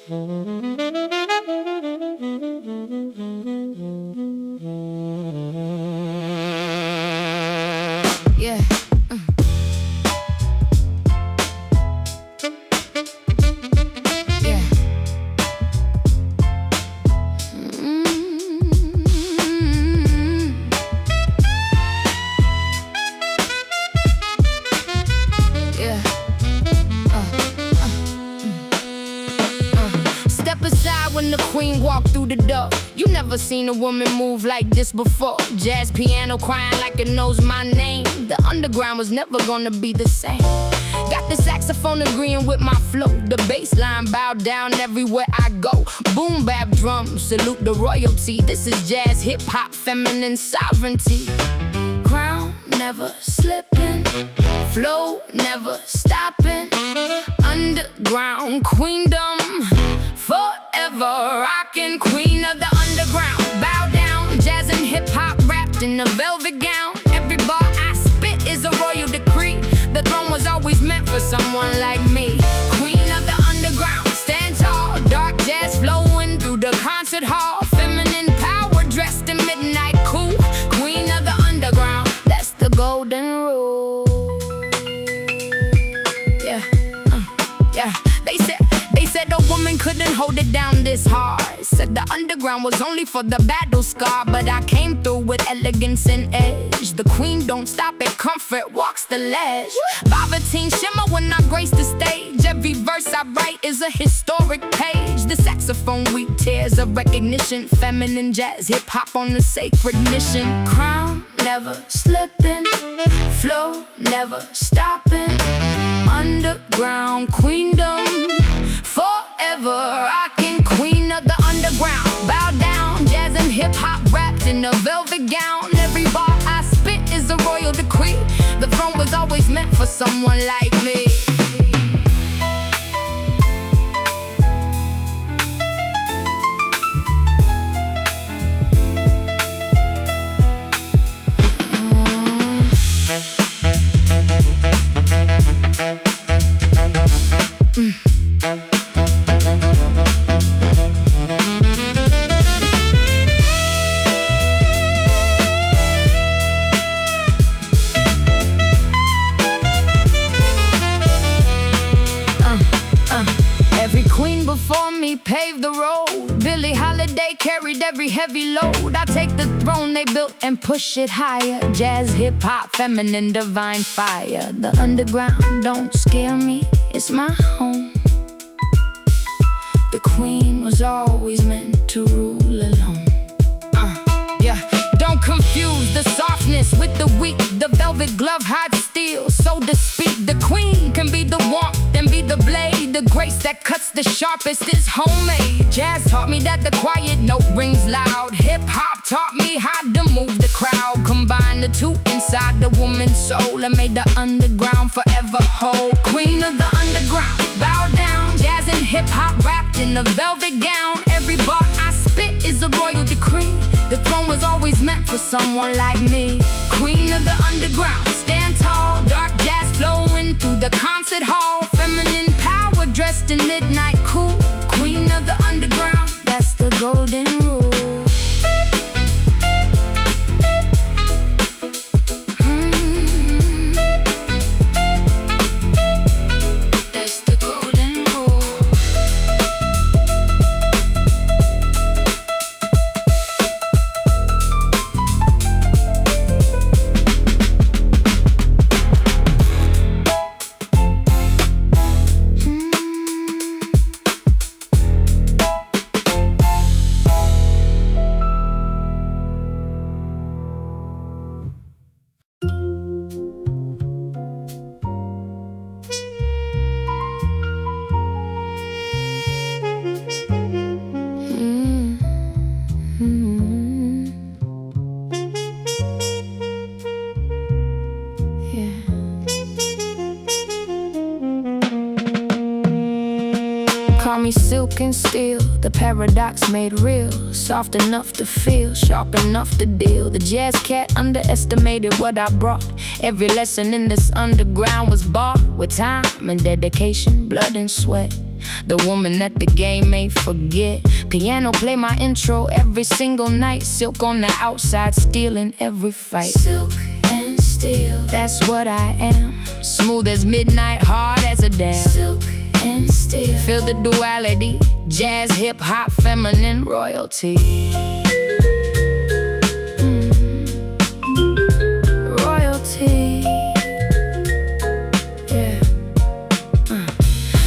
Yeah. Yeah. Yeah. Step aside when the queen walked through the door. You never seen a woman move like this before. Jazz piano crying like it knows my name. The underground was never gonna be the same. Got the saxophone agreeing with my flow. The bass line bowed down everywhere I go. Boom bap drums salute the royalty. This is jazz, hip hop, feminine sovereignty. Crown never slipping, flow never stopping. Underground queendom, forever rocking. Queen of the underground, bow down. Jazz and hip hop wrapped in a velvet gown. Every bar I spit is a royal decree. The throne was always meant for someone like me. Queen of the underground, stand tall. Dark jazz flowing through the concert hall. Feminine power dressed in midnight cool. Queen of the underground, that's the golden rule. Yeah, yeah. They said a woman couldn't hold it down this hard. Said the underground was only for the battle scar. But I came through with elegance and edge. The queen don't stop at comfort, walks the ledge. Velveteen shimmer when I grace the stage. Every verse I write is a historic page. The saxophone weep tears of recognition. Feminine jazz, hip-hop on a sacred mission. Crown never slipping, flow never stopping. Underground queendom, forever rocking. Queen of the underground, bow down. Jazz and hip-hop wrapped in a velvet gown. Every bar I spit is a royal decree. The throne was always meant for someone like me. Every queen before me paved the road. Billie Holiday carried every heavy load. I take the throne they built and push it higher. Jazz, hip-hop, feminine, divine fire. The underground don't scare me, it's my home. The queen was always meant to rule alone. Yeah, don't confuse the softness with the weak. The velvet glove hides steel, so to speak. The queen can be the warmth and be the blade. The grace that cuts the sharpest is homemade. Jazz taught me that the quiet note rings loud. Hip-hop taught me how to move the crowd. Combine the two inside the woman's soul and made the underground forever whole. Queen of the underground, bow down. Jazz and hip-hop wrapped in a velvet gown. Every bar I spit is a royal decree. The throne was always meant for someone like me. Queen of the underground, stand tall. Dark jazz flowing through the concert hall. Feminine power dressed in midnight cool. Queen of the underground, that's the golden rule. That's the golden rule. Call me silk and steel, the paradox made real. Soft enough to feel, sharp enough to deal. The jazz cat underestimated what I brought. Every lesson in this underground was bought with time and dedication, blood and sweat. the woman that the game may forget. Piano play my intro every single night. Silk on the outside, steel in every fight. Silk and steel, that's what I am. Smooth as midnight, hard as a dam. silk and steel. Feel the duality, jazz, hip-hop, feminine royalty. Royalty. Yeah.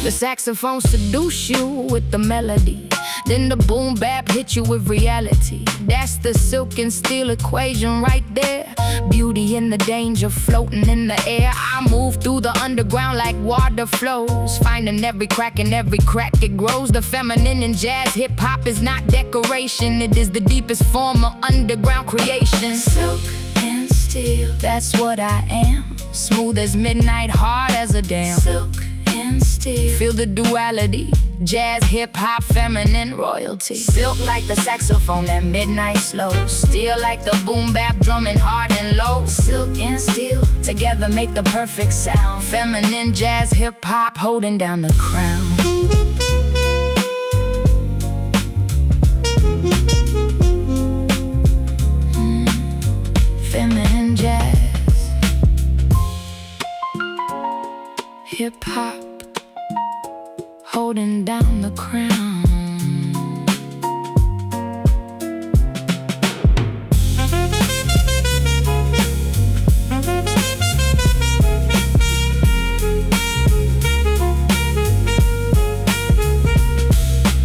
The saxophone seduce you with the melody, then the boom bap hit you with reality. That's the silk and steel equation right there. Beauty and the danger floating in the air. I move through the underground like water flows, finding every crack, and every crack it grows. The feminine in jazz, hip-hop is not decoration. It is the deepest form of underground creation. Silk and steel, that's what I am. Smooth as midnight, hard as a dam. silk and steel. Feel the duality, jazz, hip-hop, feminine royalty. Silk like the saxophone at midnight slow, steel like the boom bap drumming hard and low. Silk and steel, Together make the perfect sound. Feminine, jazz, hip-hop, holding down the crown. Feminine jazz, hip-hop, holding down the crown.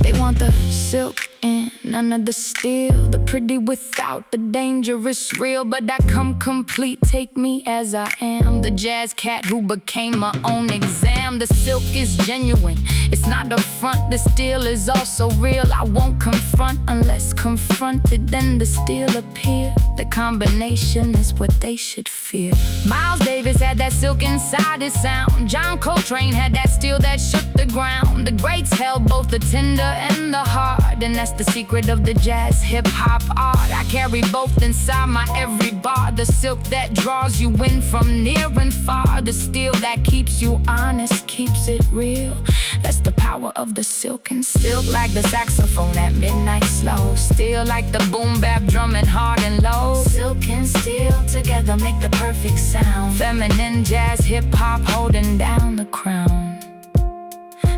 They want the silk and none of the steel, the pretty without the dangerous real. But I come complete, take me as I am, the jazz cat who became my own exam. The silk is genuine, it's not a front. The steel is also real. I won't confront unless confronted, then the steel appear. The combination is what they should fear. Miles Davis had that silk inside his sound. John Coltrane had that steel that shook the ground. The greats held both the tender and the hard, and that's the secret of the jazz hip-hop art. I carry both inside my every bar. The silk that draws you in from near and far, the steel that keeps you honest, keeps it real. That's the power of the silk and steel. Like the saxophone at midnight slow, steel like the boom bap drumming hard and low. silk and steel, together make the perfect sound. Feminine jazz, hip-hop, holding down the crown.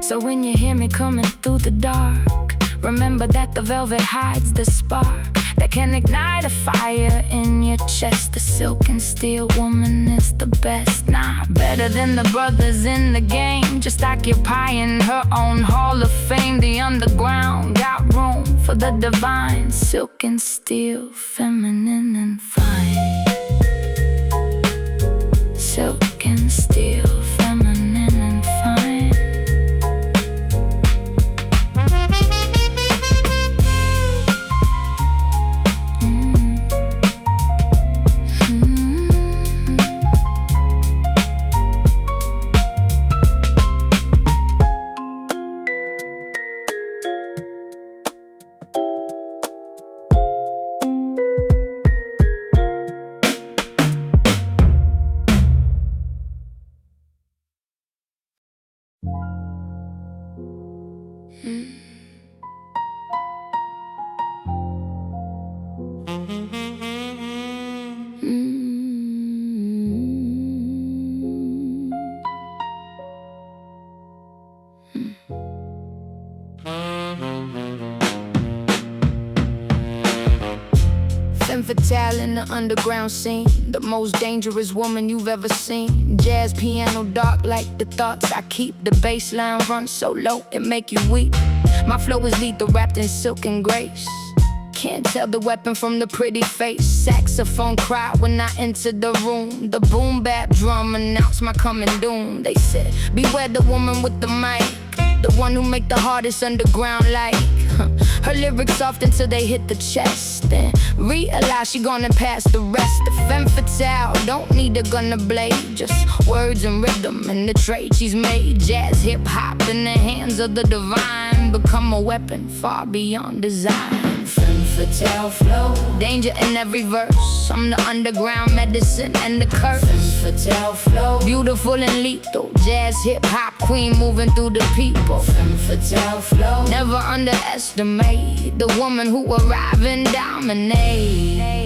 So when you hear me coming through the dark, remember that the velvet hides the spark that can ignite a fire in your chest. The silk and steel woman is the best, nah, better than the brothers in the game, just occupying her own hall of fame. The underground got room for the divine, silk and steel, feminine and fine. Silk and steel, feminine and fine. Femme Fatale in the underground scene, the most dangerous woman you've ever seen. Jazz piano dark like the thoughts I keep. The bass line runs so low it make you weep. My flow is lethal, wrapped in silk and grace. Can't tell the weapon from the pretty face. Saxophone cry when I enter the room. The boom bap drum announce my coming doom. They said, beware the woman with the mic, the one who make the hardest underground like. Her lyrics soft until they hit the chest, then realize she gonna pass the rest. The femme fatale don't need a gun to blade, just words and rhythm and the trade she's made. Jazz, hip-hop in the hands of the divine become a weapon far beyond design. Femme Fatale flow, danger in every verse. I'm the underground medicine and the curse. Fatale flow, Beautiful and lethal, jazz hip-hop queen moving through the people. Fatale flow, Never underestimate the woman who arrive and dominate.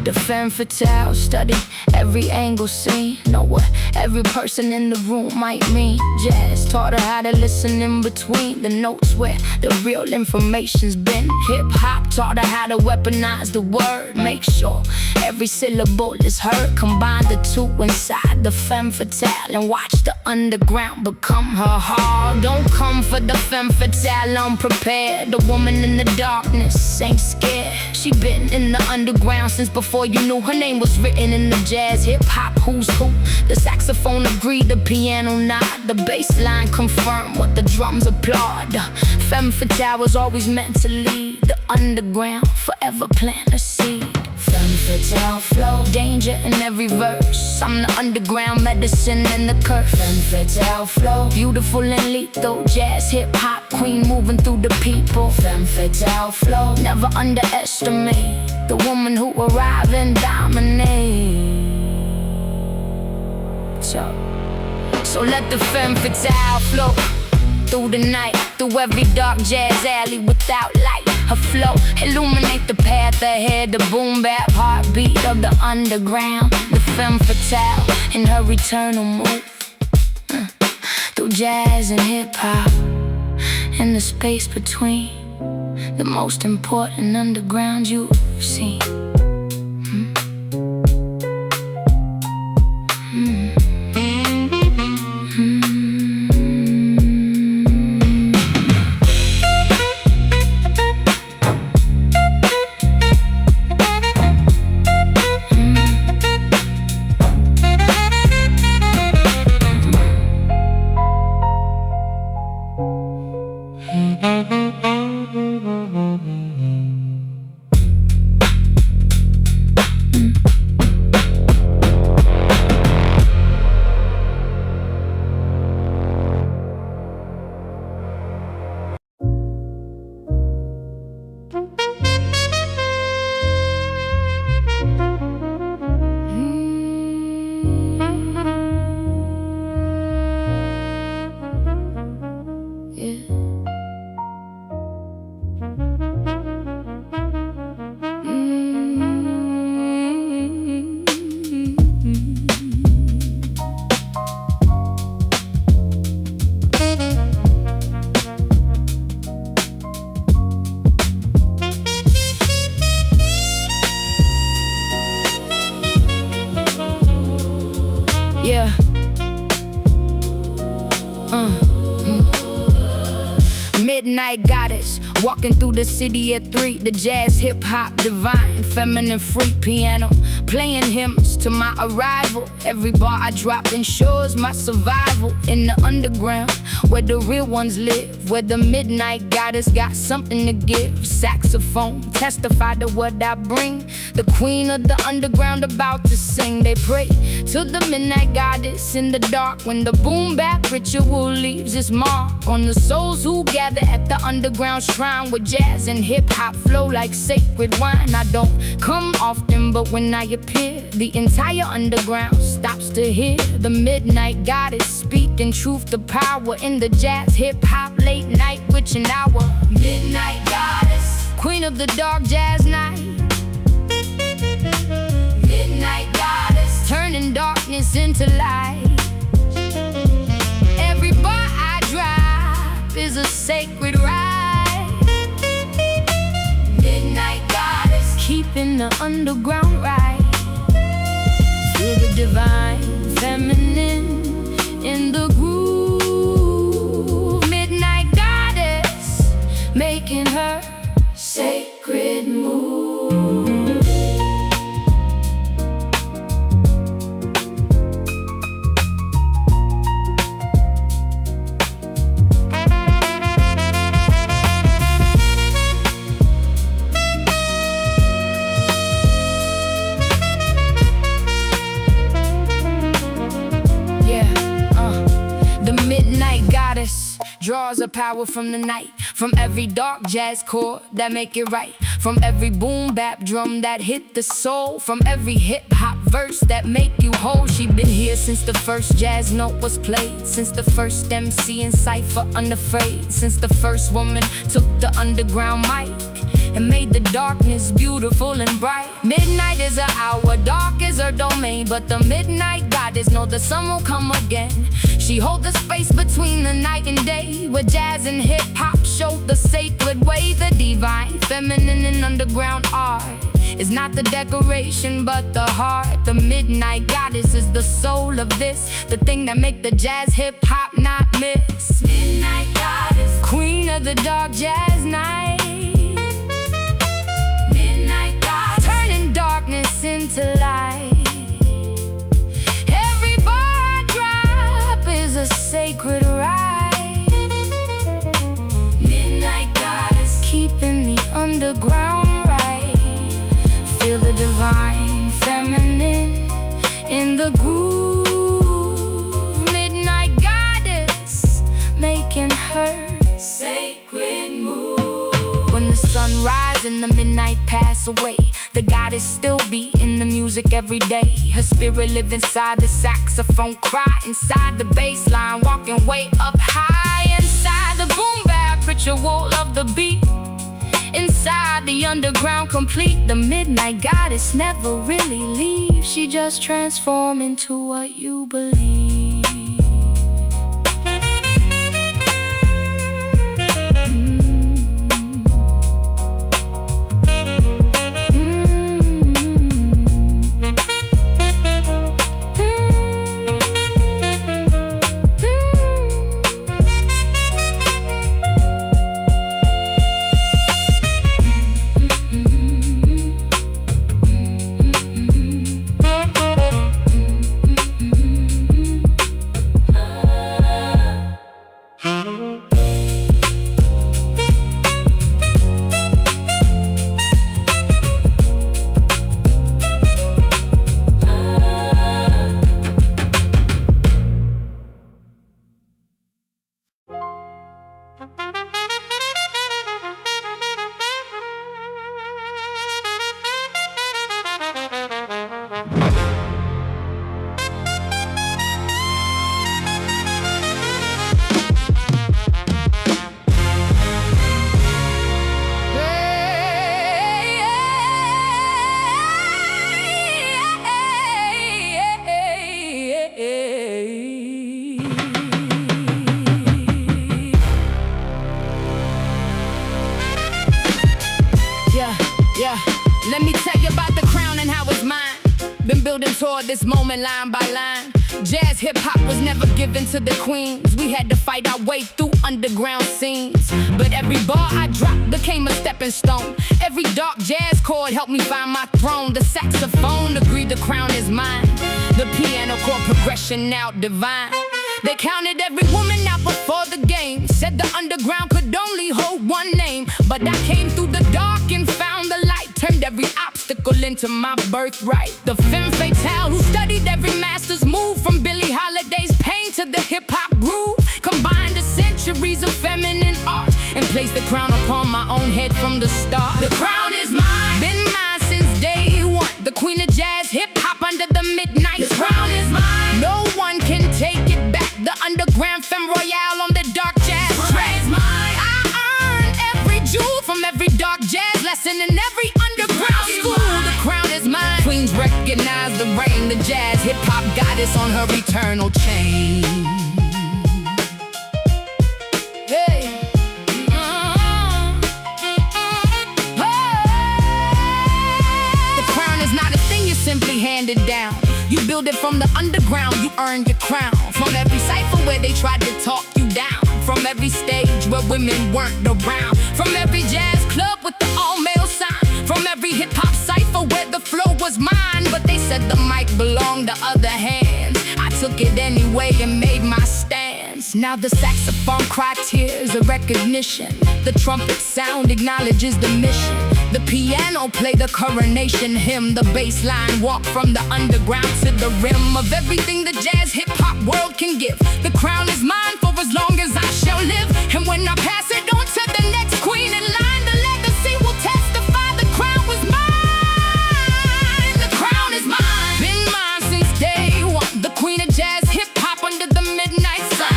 The femme fatale, study every angle seen. Know what every person in the room might mean. Jazz taught her how to listen in between the notes where the real information's been. Hip-hop taught her how to weaponize the word. Make sure every syllable is heard. Combine the two inside the femme fatale and watch the underground become her heart. Don't come for the femme fatale unprepared. The woman in the darkness ain't scared. She been in the underground since before you knew her name was written in the jazz hip-hop who's who. The saxophone agreed, the piano nod, the bass line confirmed what the drums applaud. Femme fatale was always meant to lead the underground, forever plant a seed. Femme fatale flow, Danger in every verse. I'm the underground medicine and the curse. Femme fatale flow, Beautiful and lethal, jazz hip-hop queen moving through the people. Femme fatale flow, Never underestimate the woman who arrive and dominate. So let the femme fatale flow through the night, through every dark jazz alley without light. Her flow illuminate the path ahead, the boom bap heartbeat of the underground. The femme fatale in her eternal move through jazz and hip-hop and the space between, the most important underground you've seen. Yeah. Midnight goddess, walking through the city at 3. The jazz, hip-hop, divine, feminine, free piano, playing hymns to my arrival. Every bar I drop ensures my survival. In the underground, where the real ones live, where the midnight goddess got something to give. Saxophone, testify to what I bring. The queen of the underground about to sing. They pray to the midnight goddess in the dark. When the boom bap ritual leaves its mark on the souls who gather at the underground shrine, where jazz and hip-hop flow like sacred wine. I don't come often, but when I appear, the entire underground stops to hear the midnight goddess speaking truth to power in the jazz, hip-hop, late night witching hour. Midnight goddess, queen of the dark jazz night. Midnight goddess, turning darkness into light. Every bar I drop is a sacred rite. Midnight goddess, keeping the underground right. Feel the divine feminine in the groove. Midnight goddess, making her sacred move. draws a power from the night, from every dark jazz chord that make it right, from every boom bap drum that hit the soul, from every hip hop verse that make you whole. She been here since the first jazz note was played, since the first MC in cypher unafraid, since the first woman took the underground mic and made the darkness beautiful and bright. Midnight is her hour, dark is her domain, but the midnight goddess know the sun will come again. She holds the space between the night and day, where jazz and hip-hop show the sacred way. The divine, feminine and underground art is not the decoration but the heart. The midnight goddess is the soul of this, the thing that make the jazz hip-hop not miss. Midnight goddess, queen of the dark jazz night, turning darkness into light. Every bar drop is a sacred rite. midnight goddess, Keeping the underground right. Feel the divine feminine in the groove. Midnight goddess making her sacred move. when the sun rise and the midnight pass away. The goddess still be in the music every day. Her spirit live inside the saxophone, cry inside the bass line, walking way up high inside the boom bap ritual of the beat. Inside the underground complete, the midnight goddess never really leaves. She just transform into what you believe. Let me tell you about the crown and how it's mine. Been building toward this moment line by line. Jazz hip-hop was never given to the queens. We had to fight our way through underground scenes. But every bar I dropped became a stepping stone. Every dark jazz chord helped me find my throne. The saxophone agreed the crown is mine. The piano chord progression now divine. They counted every woman out before the game. Said the underground could only hold one name. But I came through the dark and found the light. Turned every obstacle into my birthright. The Femme Fatale who studied every master's move, from Billie Holiday's pain to the hip-hop groove. Combined the centuries of feminine art and placed the crown upon my own head from the start. The crown is mine, been mine since day one. The queen of jazz hip-hop under the midnight. The crown is mine, no one can take it back. The underground femme royale on the dark jazz track. mine. I earned every jewel from every dark jazz lesson in every underground school. The crown is mine. Queens recognize the reign, the jazz hip-hop goddess on her eternal chain. Hey. The crown is not a thing you simply handed down. You build it from the underground, you earned your crown. From every cypher where they tried to talk you down. From every stage where women weren't around. From every jazz club with the all-male sign. From every hip-hop cypher where the flow was mine. But they said the mic belonged to other hands. I took it anyway and made my stance. Now the saxophone cry tears of recognition. The trumpet sound acknowledges the mission. The piano play the coronation hymn. The bass line walk from the underground to the rim of everything the jazz hip-hop world can give. The crown is mine for as long as I shall live. And when I pass it on to the next queen in line, the legacy will testify the crown was mine. The crown is mine. Been mine since day one. The queen of jazz hip-hop under the midnight sun.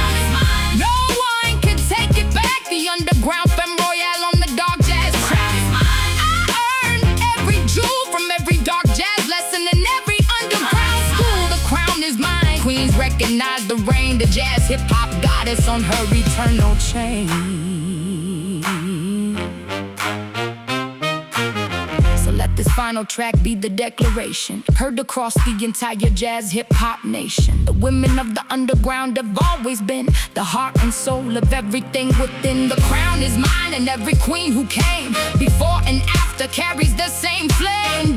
No one can take it back. The underground Femme Royale on the dark jazz track. I earned every jewel from every dark jazz lesson in every underground school. The crown is mine. Queens recognize the reign, the jazz hip-hop goddess on her eternal chain. So let this final track be the declaration, heard across the entire jazz hip-hop nation. The women of the underground have always been the heart and soul of everything within. The crown is mine, and every queen who came before and after carries the same flame.